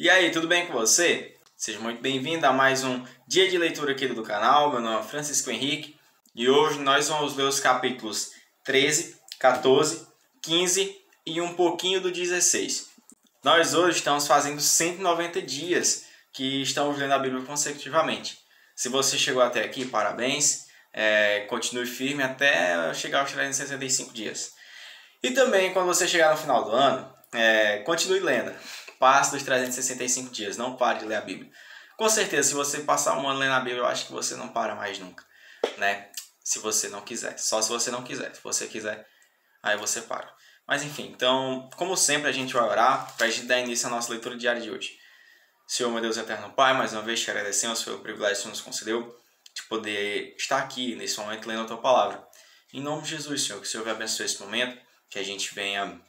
E aí, tudo bem com você? Seja muito bem-vindo a mais um dia de leitura aqui do canal. Meu nome é Francisco Henrique e hoje nós vamos ler os capítulos 13, 14, 15 e um pouquinho do 16. Nós hoje estamos fazendo 190 dias que estamos lendo a Bíblia consecutivamente. Se você chegou até aqui, parabéns. Continue firme até chegar aos 365 dias. E também, quando você chegar no final do ano, continue lendo. Passe dos 365 dias, não pare de ler a Bíblia. Com certeza, se você passar um ano lendo a Bíblia, eu acho que você não para mais nunca, né? Se você não quiser, só se você não quiser. Se você quiser, aí você para. Mas enfim, então, como sempre, a gente vai orar para a gente dar início à nossa leitura diária de hoje. Senhor, meu Deus eterno Pai, mais uma vez te agradecemos pelo privilégio que o Senhor nos concedeu de poder estar aqui nesse momento lendo a Tua Palavra. Em nome de Jesus, Senhor, que o Senhor abençoe esse momento, que a gente venha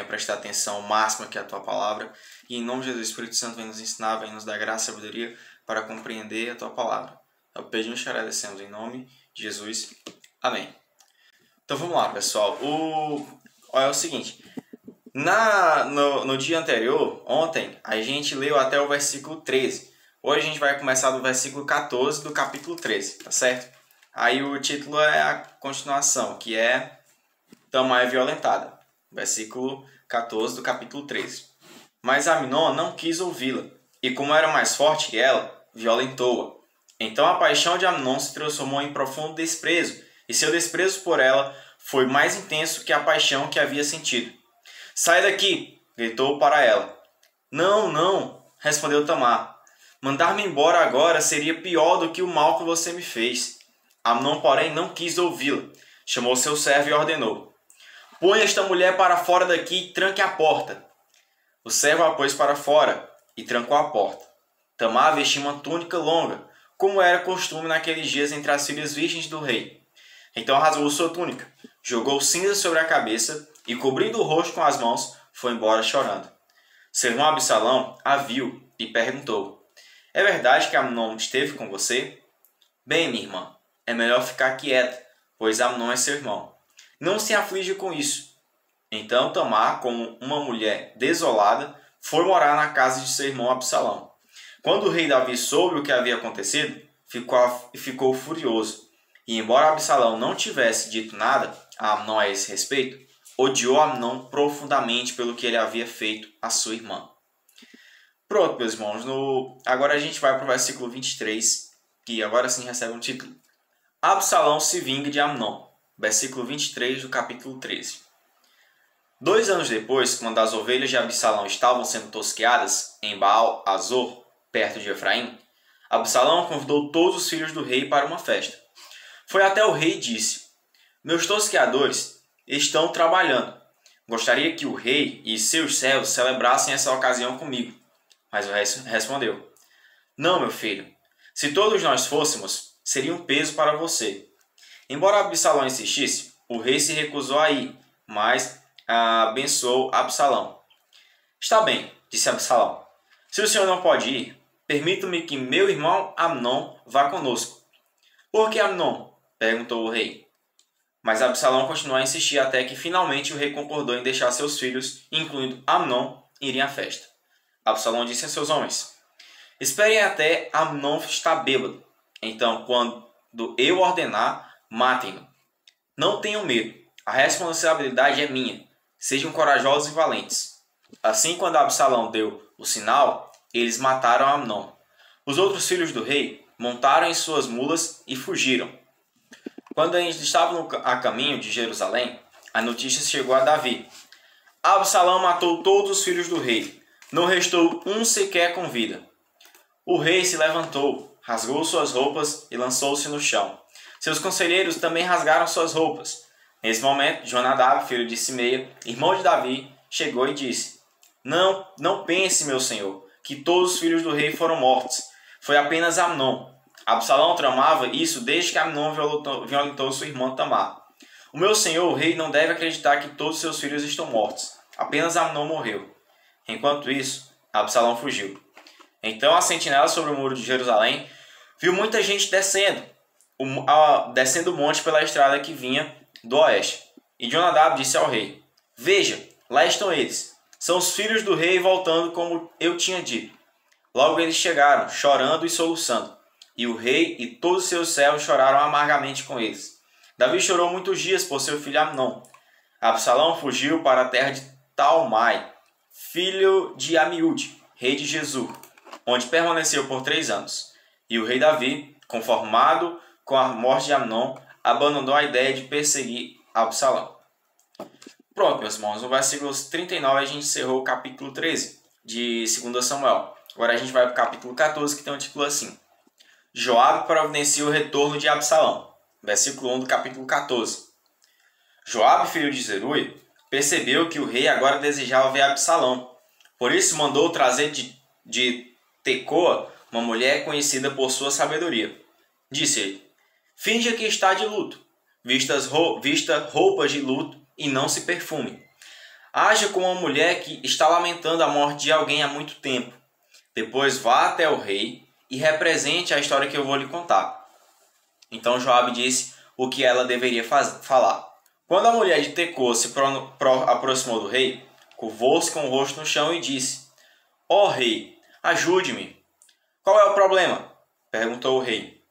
prestar atenção máxima aqui à Tua Palavra. E em nome de Jesus, o Espírito Santo vem nos ensinar, vem nos dar graça e sabedoria para compreender a Tua Palavra. Eu pedimos e te agradecemos em nome de Jesus. Amém. Então vamos lá, pessoal. É o seguinte. No dia anterior, ontem, a gente leu até o versículo 13. Hoje a gente vai começar do versículo 14 do capítulo 13, tá certo? Aí o título é a continuação, que é Tamar é violentada. Versículo 14 do capítulo 13. Mas Amnon não quis ouvi-la, e como era mais forte que ela, violentou-a. Então a paixão de Amnon se transformou em profundo desprezo, e seu desprezo por ela foi mais intenso que a paixão que havia sentido. Sai daqui! Gritou para ela. Não, não! Respondeu Tamar. Mandar-me embora agora seria pior do que o mal que você me fez. Amnon, porém, não quis ouvi-la. Chamou seu servo e ordenou. Põe esta mulher para fora daqui e tranque a porta. O servo a pôs para fora e trancou a porta. Tamar vestia uma túnica longa, como era costume naqueles dias entre as filhas virgens do rei. Então rasgou sua túnica, jogou cinza sobre a cabeça e, cobrindo o rosto com as mãos, foi embora chorando. Seu irmão Absalão a viu e perguntou. É verdade que Amnon esteve com você? Bem, minha irmã, é melhor ficar quieta, pois Amnon é seu irmão. Não se aflige com isso. Então Tamar, como uma mulher desolada, foi morar na casa de seu irmão Absalão. Quando o rei Davi soube o que havia acontecido, ficou furioso. E embora Absalão não tivesse dito nada a Amnon a esse respeito, odiou Amnon profundamente pelo que ele havia feito à sua irmã. Pronto, meus irmãos. Agora a gente vai para o versículo 23, que agora sim recebe um título. Absalão se vinga de Amnon. Versículo 23 do capítulo 13. 2 anos depois, quando as ovelhas de Absalão estavam sendo tosqueadas em Baal-Azor, perto de Efraim, Absalão convidou todos os filhos do rei para uma festa. Foi até o rei e disse, meus tosqueadores estão trabalhando. Gostaria que o rei e seus servos celebrassem essa ocasião comigo. Mas o rei respondeu, não, meu filho, se todos nós fôssemos, seria um peso para você. Embora Absalão insistisse, o rei se recusou a ir, mas abençoou Absalão. Está bem, disse Absalão. Se o senhor não pode ir, permita-me que meu irmão Amnon vá conosco. Por que Amnon? Perguntou o rei. Mas Absalão continuou a insistir até que finalmente o rei concordou em deixar seus filhos, incluindo Amnon, irem à festa. Absalão disse a seus homens, esperem até Amnon estar bêbado. Então, quando eu ordenar, matem-no. Não tenham medo, a responsabilidade é minha. Sejam corajosos e valentes. Assim, quando Absalão deu o sinal, eles mataram Amnon. Os outros filhos do rei montaram em suas mulas e fugiram. Quando eles estavam a caminho de Jerusalém, a notícia chegou a Davi. Absalão matou todos os filhos do rei. Não restou um sequer com vida. O rei se levantou, rasgou suas roupas e lançou-se no chão. Seus conselheiros também rasgaram suas roupas. Nesse momento, Jonadab, filho de Simeia, irmão de Davi, chegou e disse, não pense, meu senhor, que todos os filhos do rei foram mortos. Foi apenas Amnon. Absalão tramava isso desde que Amnon violentou sua irmã Tamar. O meu senhor, o rei, não deve acreditar que todos seus filhos estão mortos. Apenas Amnon morreu. Enquanto isso, Absalão fugiu. Então a sentinela sobre o muro de Jerusalém viu muita gente descendo o monte pela estrada que vinha do oeste. E Jonadab disse ao rei, veja, lá estão eles. São os filhos do rei voltando como eu tinha dito. Logo eles chegaram, chorando e soluçando. E o rei e todos os seus servos choraram amargamente com eles. Davi chorou muitos dias por seu filho Amnon. Absalão fugiu para a terra de Talmai, filho de Amiúde, rei de Gesur, onde permaneceu por 3 anos. E o rei Davi, conformado com a morte de Amnon, abandonou a ideia de perseguir Absalão. Pronto, meus irmãos, no versículo 39 a gente encerrou o capítulo 13 de 2 Samuel. Agora a gente vai para o capítulo 14, que tem um título assim: Joabe providencia o retorno de Absalão. Versículo 1 do capítulo 14. Joabe, filho de Zeruia, percebeu que o rei agora desejava ver Absalão. Por isso mandou trazer de Tecoa uma mulher conhecida por sua sabedoria. Disse ele: finja que está de luto, vista roupas de luto e não se perfume. Haja como uma mulher que está lamentando a morte de alguém há muito tempo. Depois vá até o rei e represente a história que eu vou lhe contar. Então Joabe disse o que ela deveria falar. Quando a mulher de Tecoa se aproximou do rei, curvou-se com o rosto no chão e disse: ó rei, ajude-me. Qual é o problema? Perguntou o rei.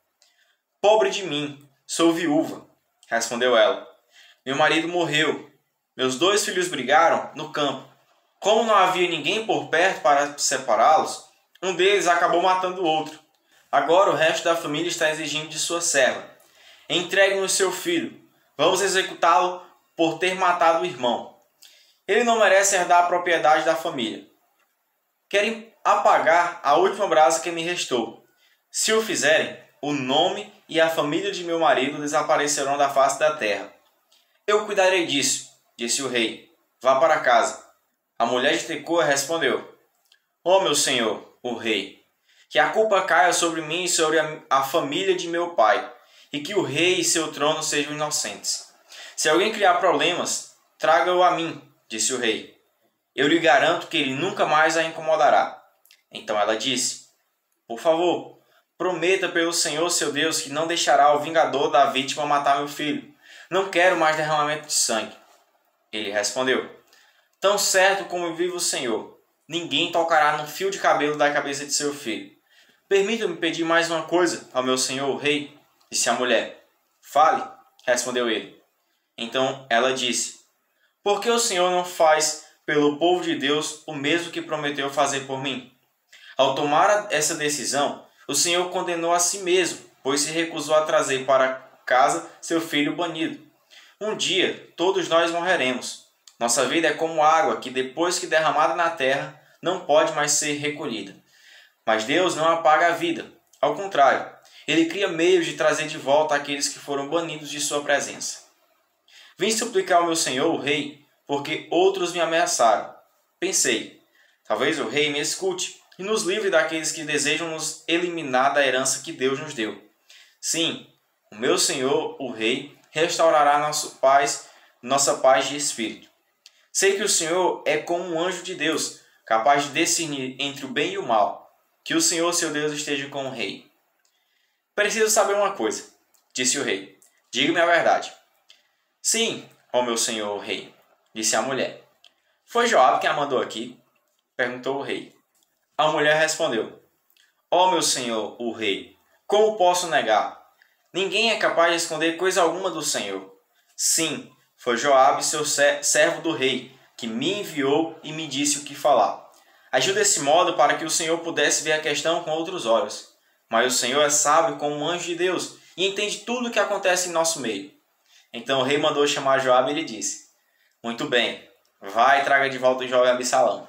Pobre de mim, sou viúva, respondeu ela. Meu marido morreu. Meus 2 filhos brigaram no campo. Como não havia ninguém por perto para separá-los, um deles acabou matando o outro. Agora o resto da família está exigindo de sua serva: entregue-nos seu filho. Vamos executá-lo por ter matado o irmão. Ele não merece herdar a propriedade da família. Querem apagar a última brasa que me restou. Se o fizerem, o nome e a família de meu marido desaparecerão da face da terra. Eu cuidarei disso, disse o rei. Vá para casa. A mulher de Tecoa respondeu: ó meu senhor, o rei, que a culpa caia sobre mim e sobre a família de meu pai, e que o rei e seu trono sejam inocentes. Se alguém criar problemas, traga-o a mim, disse o rei. Eu lhe garanto que ele nunca mais a incomodará. Então ela disse: por favor, prometa pelo Senhor seu Deus que não deixará o vingador da vítima matar meu filho. Não quero mais derramamento de sangue. Ele respondeu: tão certo como vive o Senhor, ninguém tocará no fio de cabelo da cabeça de seu filho. Permita-me pedir mais uma coisa ao meu senhor, o rei, disse a mulher. Fale, respondeu ele. Então ela disse: por que o Senhor não faz pelo povo de Deus o mesmo que prometeu fazer por mim? Ao tomar essa decisão, o Senhor condenou a si mesmo, pois se recusou a trazer para casa seu filho banido. Um dia, todos nós morreremos. Nossa vida é como água que, depois que derramada na terra, não pode mais ser recolhida. Mas Deus não apaga a vida. Ao contrário, Ele cria meios de trazer de volta aqueles que foram banidos de sua presença. Vim suplicar ao meu senhor, o rei, porque outros me ameaçaram. Pensei: talvez o rei me escute e nos livre daqueles que desejam nos eliminar da herança que Deus nos deu. Sim, o meu senhor, o rei, restaurará nossa paz de espírito. Sei que o Senhor é como um anjo de Deus, capaz de discernir entre o bem e o mal. Que o Senhor, seu Deus, esteja com o rei. Preciso saber uma coisa, disse o rei. Diga-me a verdade. Sim, ó meu senhor, o rei, disse a mulher. Foi Joabe quem a mandou aqui? Perguntou o rei. A mulher respondeu: ó meu senhor, o rei, como posso negar? Ninguém é capaz de esconder coisa alguma do Senhor. Sim, foi Joabe, seu servo do rei, que me enviou e me disse o que falar. Agiu desse modo para que o Senhor pudesse ver a questão com outros olhos. Mas o Senhor é sábio como um anjo de Deus e entende tudo o que acontece em nosso meio. Então o rei mandou chamar Joabe e lhe disse: muito bem, vá e traga de volta o jovem Absalão.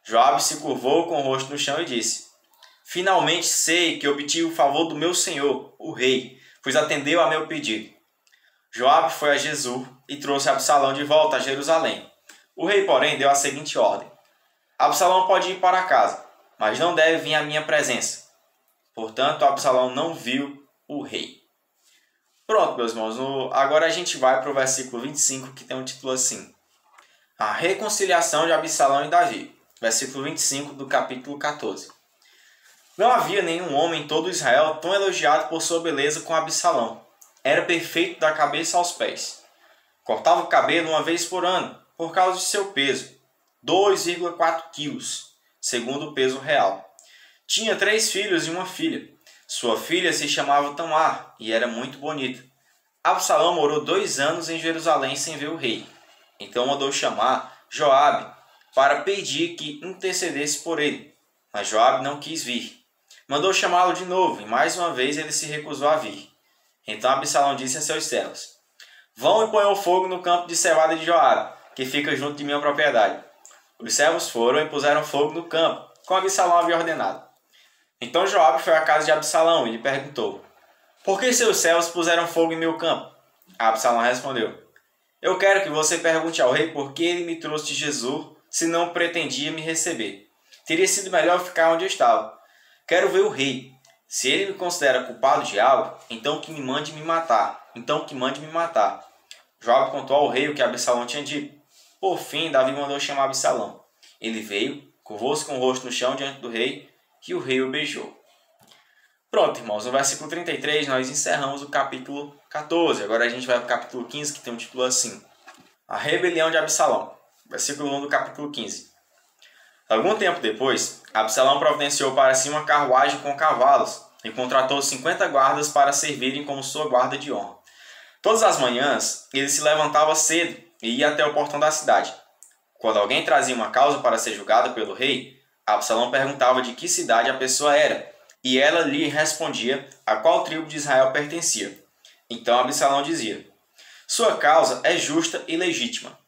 Joabe se curvou com o rosto no chão e disse: finalmente sei que obtive o favor do meu senhor, o rei, pois atendeu a meu pedido. Joabe foi a Gesur e trouxe Absalão de volta a Jerusalém. O rei, porém, deu a seguinte ordem: Absalão pode ir para casa, mas não deve vir à minha presença. Portanto, Absalão não viu o rei. Pronto, meus irmãos, agora a gente vai para o versículo 25, que tem um título assim: a reconciliação de Absalão e Davi. Versículo 25 do capítulo 14. Não havia nenhum homem em todo Israel tão elogiado por sua beleza como Absalão. Era perfeito da cabeça aos pés. Cortava o cabelo uma vez por ano, por causa de seu peso. 2,4 quilos, segundo o peso real. Tinha 3 filhos e uma filha. Sua filha se chamava Tamar e era muito bonita. Absalão morou 2 anos em Jerusalém sem ver o rei. Então mandou chamar Joabe para pedir que intercedesse por ele. Mas Joabe não quis vir. Mandou chamá-lo de novo e mais uma vez ele se recusou a vir. Então Absalão disse a seus servos: Vão e ponham fogo no campo de cevada de Joabe, que fica junto de minha propriedade. Os servos foram e puseram fogo no campo, como Absalão havia ordenado. Então Joabe foi à casa de Absalão e lhe perguntou: Por que seus servos puseram fogo em meu campo? Absalão respondeu: Eu quero que você pergunte ao rei por que ele me trouxe de Jesur, se não pretendia me receber. Teria sido melhor ficar onde eu estava. Quero ver o rei. Se ele me considera culpado de algo, então que mande me matar. Joabe contou ao rei o que Absalão tinha dito. Por fim, Davi mandou chamar Absalão. Ele veio, curvou-se com o rosto no chão diante do rei, e o rei o beijou. Pronto, irmãos, no versículo 33 nós encerramos o capítulo 14. Agora a gente vai para o capítulo 15, que tem um título assim: A rebelião de Absalão. Versículo 1 do capítulo 15. Algum tempo depois, Absalão providenciou para si uma carruagem com cavalos e contratou 50 guardas para servirem como sua guarda de honra. Todas as manhãs, ele se levantava cedo e ia até o portão da cidade. Quando alguém trazia uma causa para ser julgada pelo rei, Absalão perguntava de que cidade a pessoa era, e ela lhe respondia a qual tribo de Israel pertencia. Então Absalão dizia: Sua causa é justa e legítima.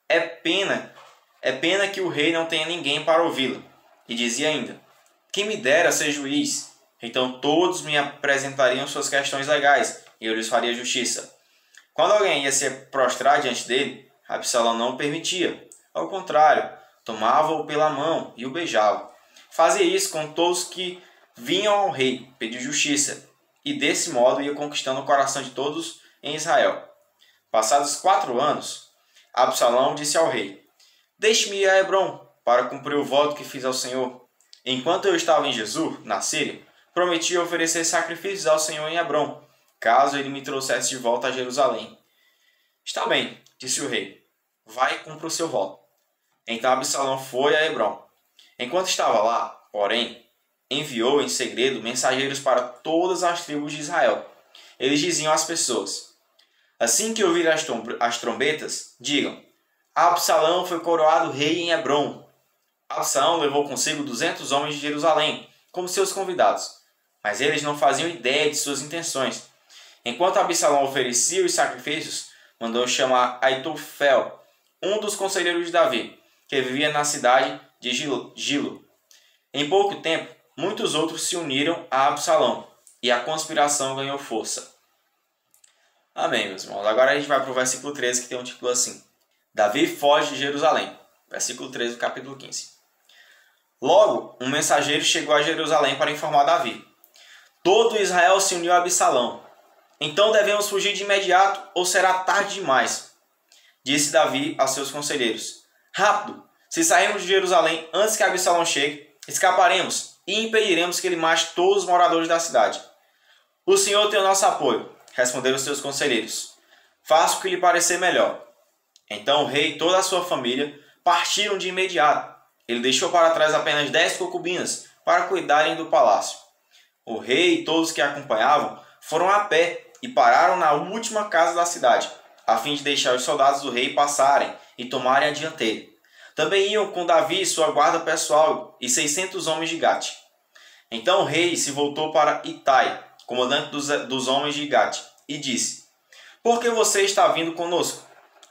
É pena que o rei não tenha ninguém para ouvi-la. E dizia ainda: Quem me dera ser juiz. Então todos me apresentariam suas questões legais, e eu lhes faria justiça. Quando alguém ia se prostrar diante dele, Absalão não o permitia. Ao contrário, tomava-o pela mão e o beijava. Fazia isso com todos que vinham ao rei pedir justiça, e desse modo ia conquistando o coração de todos em Israel. Passados 4 anos, Absalão disse ao rei: Deixe-me ir a Hebrom para cumprir o voto que fiz ao Senhor. Enquanto eu estava em Jesur, na Síria, prometi oferecer sacrifícios ao Senhor em Hebrom, caso ele me trouxesse de volta a Jerusalém. Está bem, disse o rei. Vai e cumpra o seu voto. Então Absalão foi a Hebrom. Enquanto estava lá, porém, enviou em segredo mensageiros para todas as tribos de Israel. Eles diziam às pessoas: Assim que ouvirem as trombetas, digam: Absalão foi coroado rei em Hebrom. Absalão levou consigo 200 homens de Jerusalém, como seus convidados, mas eles não faziam ideia de suas intenções. Enquanto Absalão oferecia os sacrifícios, mandou chamar Aitofel, um dos conselheiros de Davi, que vivia na cidade de Gilo. Em pouco tempo, muitos outros se uniram a Absalão, e a conspiração ganhou força. Amém, meus irmãos. Agora a gente vai para o versículo 13, que tem um título assim: Davi foge de Jerusalém. Versículo 13 do capítulo 15. Logo, um mensageiro chegou a Jerusalém para informar Davi: Todo Israel se uniu a Absalão. Então devemos fugir de imediato ou será tarde demais. Disse Davi aos seus conselheiros: Rápido! Se sairmos de Jerusalém antes que Absalão chegue, escaparemos e impediremos que ele mate todos os moradores da cidade. O Senhor tem o nosso apoio, responderam seus conselheiros. Faça o que lhe parecer melhor. Então o rei e toda a sua família partiram de imediato. Ele deixou para trás apenas 10 concubinas para cuidarem do palácio. O rei e todos que acompanhavam foram a pé e pararam na última casa da cidade, a fim de deixar os soldados do rei passarem e tomarem a dianteira. Também iam com Davi e sua guarda pessoal e 600 homens de Gate. Então o rei se voltou para Itai, comandante dos homens de Gate, e disse: Por que você está vindo conosco?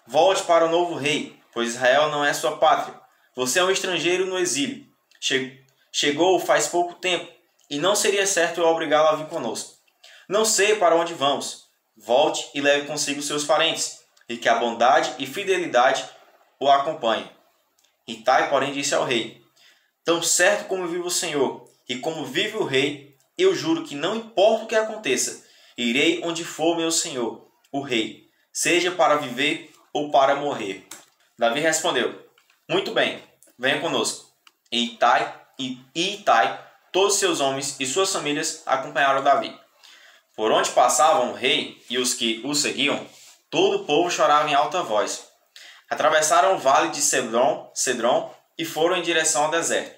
Volte para o novo rei, pois Israel não é sua pátria. Você é um estrangeiro no exílio. Chegou faz pouco tempo, e não seria certo eu obrigá-lo a vir conosco. Não sei para onde vamos. Volte e leve consigo seus parentes, e que a bondade e fidelidade o acompanhem. Itai, porém, disse ao rei: Tão certo como vive o Senhor, e como vive o rei, eu juro que não importa o que aconteça, irei onde for meu senhor, o rei, seja para viver ou para morrer. Davi respondeu: Muito bem, venha conosco. E Itai, todos seus homens e suas famílias acompanharam Davi. Por onde passavam o rei e os que o seguiam, todo o povo chorava em alta voz. Atravessaram o vale de Cedron e foram em direção ao deserto.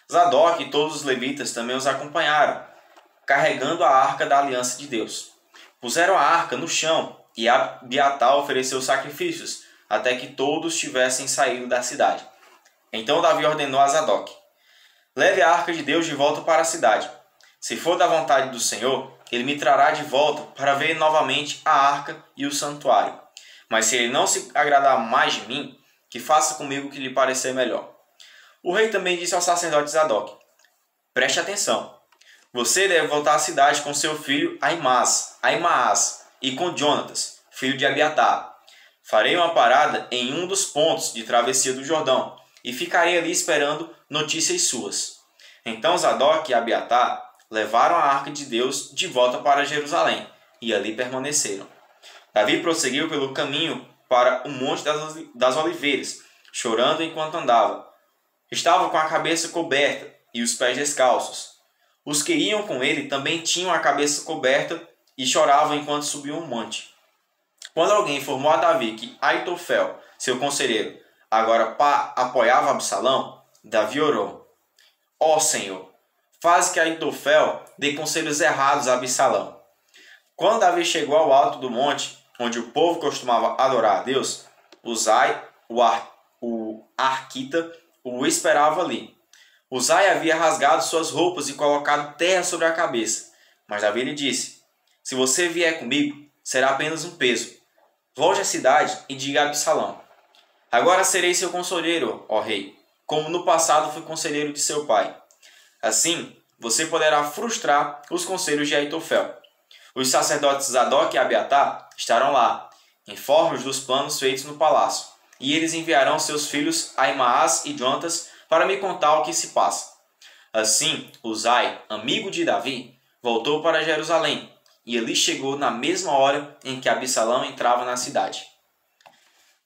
Zadok e todos os levitas também os acompanharam, carregando a arca da aliança de Deus. Puseram a arca no chão e Abiatar ofereceu sacrifícios até que todos tivessem saído da cidade. Então Davi ordenou a Zadok: leve a arca de Deus de volta para a cidade. Se for da vontade do Senhor, ele me trará de volta para ver novamente a arca e o santuário. Mas se ele não se agradar mais de mim, que faça comigo o que lhe parecer melhor. O rei também disse ao sacerdote Zadok: preste atenção. Você deve voltar à cidade com seu filho Ahimaaz e com Jonatas, filho de Abiatar. Farei uma parada em um dos pontos de travessia do Jordão e ficarei ali esperando notícias suas. Então Zadok e Abiatar levaram a arca de Deus de volta para Jerusalém e ali permaneceram. Davi prosseguiu pelo caminho para o Monte das Oliveiras, chorando enquanto andava. Estava com a cabeça coberta e os pés descalços. Os que iam com ele também tinham a cabeça coberta e choravam enquanto subiam o monte. Quando alguém informou a Davi que Aitofel, seu conselheiro, agora apoiava Absalão, Davi orou: ó Senhor, faz que Aitofel dê conselhos errados a Absalão. Quando Davi chegou ao alto do monte, onde o povo costumava adorar a Deus, Uzai, o arquita, o esperava ali. Uzai havia rasgado suas roupas e colocado terra sobre a cabeça. Mas Davi lhe disse: se você vier comigo, será apenas um peso. Volte à cidade e diga a Absalão: agora serei seu conselheiro, ó rei, como no passado fui conselheiro de seu pai. Assim, você poderá frustrar os conselhos de Aitofel. Os sacerdotes Zadok e Abiatar estarão lá, informes dos planos feitos no palácio, e eles enviarão seus filhos Ahimaaz e Jonatas para me contar o que se passa. Assim, Uzai, amigo de Davi, voltou para Jerusalém, e ali chegou na mesma hora em que Absalão entrava na cidade.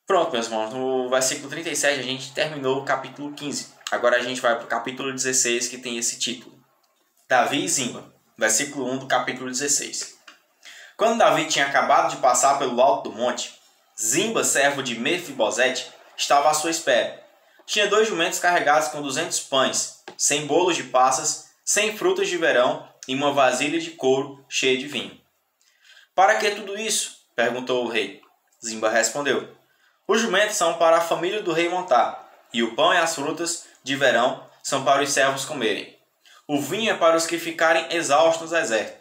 Pronto, meus irmãos, no versículo 37 a gente terminou o capítulo 15. Agora a gente vai para o capítulo 16, que tem esse título: Davi e Zimba, versículo 1 do capítulo 16. Quando Davi tinha acabado de passar pelo alto do monte, Zimba, servo de Mefibosete, estava à sua espera. Tinha 2 jumentos carregados com 200 pães, 100 bolos de passas, 100 frutas de verão e uma vasilha de couro cheia de vinho. Para que tudo isso? Perguntou o rei. Zimba respondeu: os jumentos são para a família do rei montar, e o pão e as frutas de verão são para os servos comerem. O vinho é para os que ficarem exaustos no deserto.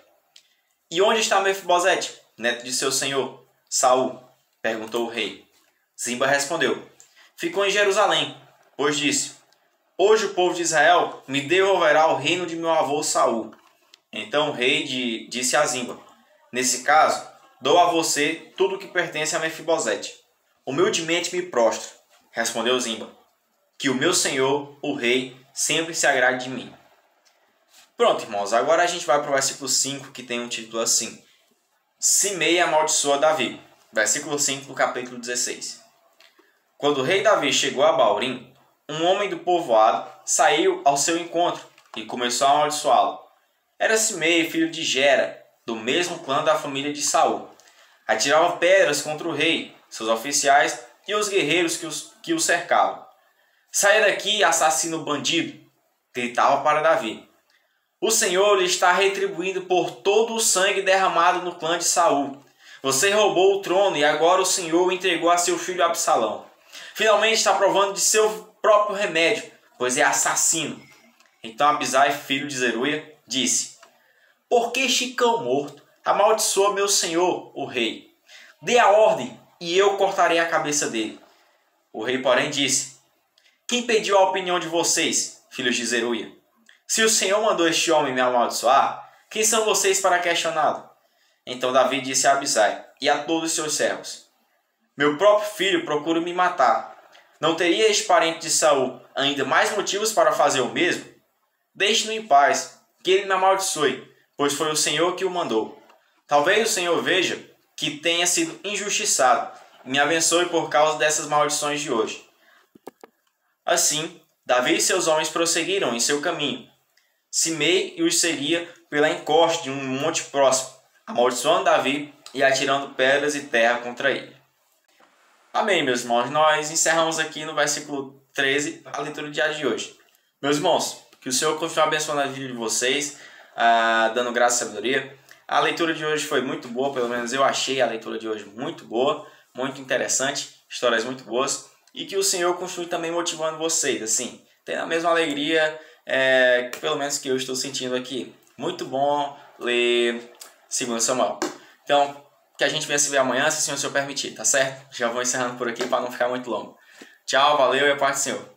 E onde está Mefibosete, neto de seu senhor, Saul? Perguntou o rei. Zimba respondeu: ficou em Jerusalém, pois disse: hoje o povo de Israel me devolverá o reino de meu avô Saul. Então o rei disse a Zimba: nesse caso, dou a você tudo o que pertence a Mefibosete. Humildemente me prostro, respondeu Zimba, que o meu senhor, o rei, sempre se agrade de mim. Pronto, irmãos, agora a gente vai para o versículo 5, que tem um título assim: Simei amaldiçoa Davi. Versículo 5 do capítulo 16. Quando o rei Davi chegou a Baurim, um homem do povoado saiu ao seu encontro e começou a amaldiçoá-lo. Era Simei, filho de Gera, do mesmo clã da família de Saul. Atirava pedras contra o rei, seus oficiais e os guerreiros que o cercavam. Saia daqui, assassino bandido! Gritava para Davi. O Senhor lhe está retribuindo por todo o sangue derramado no clã de Saul. Você roubou o trono e agora o Senhor o entregou a seu filho Absalão. Finalmente está provando de seu próprio remédio, pois é assassino. Então Abisai, filho de Zeruia, disse: por que este cão morto amaldiçoa meu senhor, o rei? Dê a ordem e eu cortarei a cabeça dele. O rei, porém, disse: quem pediu a opinião de vocês, filhos de Zeruia? Se o Senhor mandou este homem me amaldiçoar, quem são vocês para questioná-lo? Então Davi disse a Abisai e a todos os seus servos: meu próprio filho procura me matar. Não teria este parente de Saul ainda mais motivos para fazer o mesmo? Deixe-no em paz, que ele me amaldiçoe, pois foi o Senhor que o mandou. Talvez o Senhor veja que tenha sido injustiçado e me abençoe por causa dessas maldições de hoje. Assim, Davi e seus homens prosseguiram em seu caminho. Simei os seguia pela encoste de um monte próximo, amaldiçoando Davi e atirando pedras e terra contra ele. Amém, meus irmãos. Nós encerramos aqui no versículo 13 a leitura do dia de hoje. Meus irmãos, que o Senhor continue abençoando a vida de vocês, dando graça e sabedoria. A leitura de hoje foi muito boa, pelo menos eu achei a leitura de hoje muito boa, muito interessante, histórias muito boas. E que o Senhor continue também motivando vocês, assim, tendo a mesma alegria, pelo menos que eu estou sentindo aqui. Muito bom ler 2 Samuel. Então, que a gente venha se ver amanhã, se o Senhor permitir, tá certo? Já vou encerrando por aqui para não ficar muito longo. Tchau, valeu e a paz do Senhor.